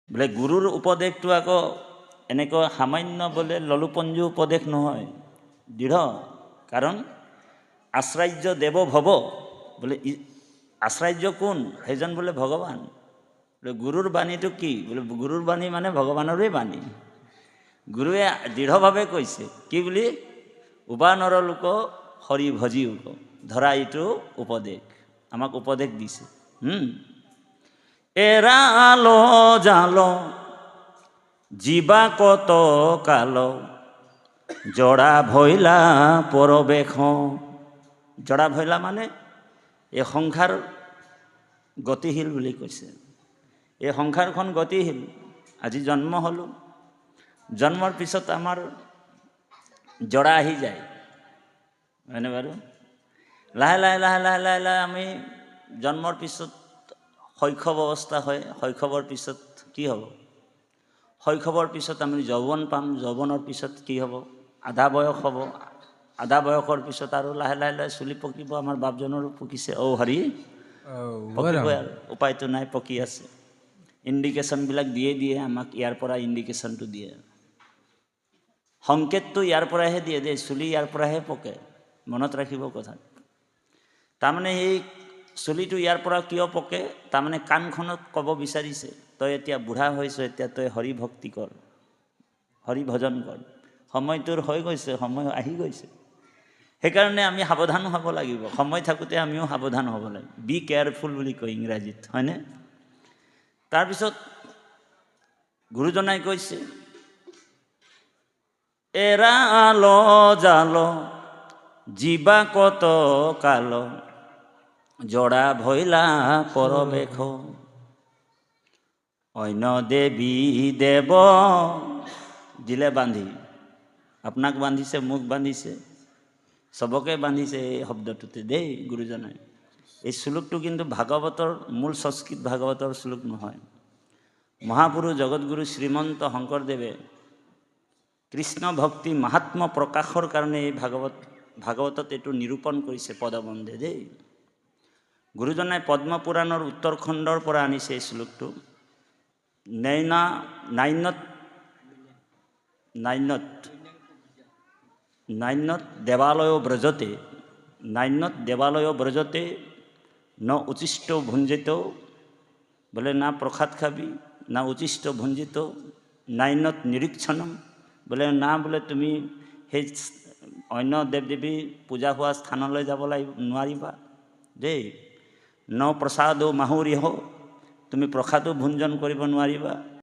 বোলে গুৰুৰ উপদেশটো আকৌ এনেকৈ সামান্য বোলে ললুপঞ্জু উপদেশ নহয়, দৃঢ়। কাৰণ আশ্ৰৰ্য দেৱ ভৱ, বোলে আশ্ৰৰ্য কোন? সেইজন বোলে ভগৱান। বোলে গুৰুৰ বাণীটো কি? বোলে গুৰুৰ বাণী মানে ভগৱানৰে বাণী। গুৰুৱে দৃঢ়ভাৱে কৈছে কি বুলি? উবা নৰলোক হৰি ভজি উক, ধৰা এইটো উপদেশ, আমাক উপদেশ দিছে। এৰাল জাল জীৱা কত কাল, জৰা ভৈলা পৰবেশ। জৰা ভৈলা মানে এই সংসাৰ গতিশীল বুলি কৈছে। এই সংসাৰখন গতিশীল। আজি জন্ম হ'লোঁ, জন্মৰ পিছত আমাৰ জৰা আহি যায়, হয়নে বাৰু? লাহে লাহে লাহে লাহে লাহে লাহে আমি জন্মৰ পিছত শৈশৱ অৱস্থা হয়। শৈশৱৰ পিছত কি হ'ব? শৈশৱৰ পিছত আমি যৌৱন পাম। যৌৱনৰ পিছত কি হ'ব? আধা বয়স হ'ব। আধা বয়সৰ পিছত আৰু লাহে লাহে লাহে চুলি পকিব। আমাৰ বাপজনৰো পকিছে, হৰি পকিবই আৰু, উপায়টো নাই, পকি আছে। ইণ্ডিকেশ্যনবিলাক দিয়ে আমাক, ইয়াৰ পৰা ইণ্ডিকেশ্যনটো দিয়ে, সংকেতটো ইয়াৰ পৰাহে দিয়ে দেই, চুলি ইয়াৰ পৰাহে পকে, মনত ৰাখিব কথা। তাৰমানে এই চুলিটো ইয়াৰ পৰা কিয় পকে? তাৰমানে কাণখনত ক'ব বিচাৰিছে, তই এতিয়া বুঢ়া হৈছ, এতিয়া তই হৰি ভক্তি কৰ, হৰি ভজন কৰ। সময়টোৰ হৈ গৈছে, সময় আহি গৈছে। সেইকাৰণে আমি সাৱধান হ'ব লাগিব। সময় থাকোঁতে আমিও সাৱধান হ'ব লাগিব। বি কেয়াৰফুল বুলি কয় ইংৰাজীত, হয়নে? তাৰপিছত গুৰুজনাই কৈছে, এৰাল জাল জীৱা কত কাল, জৰা ভৈলা পৰবেশ। অন্য দেৱী দেৱ দিলে বান্ধি, আপোনাক বান্ধিছে, মোক বান্ধিছে, চবকে বান্ধিছে এই শব্দটোতে দেই গুৰুজনাই। এই শ্লোকটো কিন্তু ভাগৱতৰ মূল সংস্কৃত ভাগৱতৰ শ্লোক নহয়। মহাপুৰুষ জগতগুৰু শ্ৰীমন্ত শংকৰদেৱে কৃষ্ণ ভক্তি মাহাত্ম্য প্ৰকাশৰ কাৰণে এই ভাগৱতত এইটো নিৰূপণ কৰিছে পদবন্ধে দেই। গুৰুজনাই পদ্মপুৰাণৰ উত্তৰখণ্ডৰ পৰা আনিছে এই শ্লোকটো। নাইনত দেৱালয় ব্ৰজতে ন উচিষ্ট ভুঞ্জিত, বোলে না প্ৰসাদ খাবি, না উচিষ্ট ভুঞ্জিত, নাইনত নিৰীক্ষণম, বোলে না বোলে তুমি সেই অন্য দেৱ দেৱী পূজা হোৱা স্থানলৈ যাব নোৱাৰিবা দেই। ন প্ৰসাদো মাহুৰিহ, তুমি প্ৰসাদো ভুঞ্জন কৰিব নোৱাৰিবা।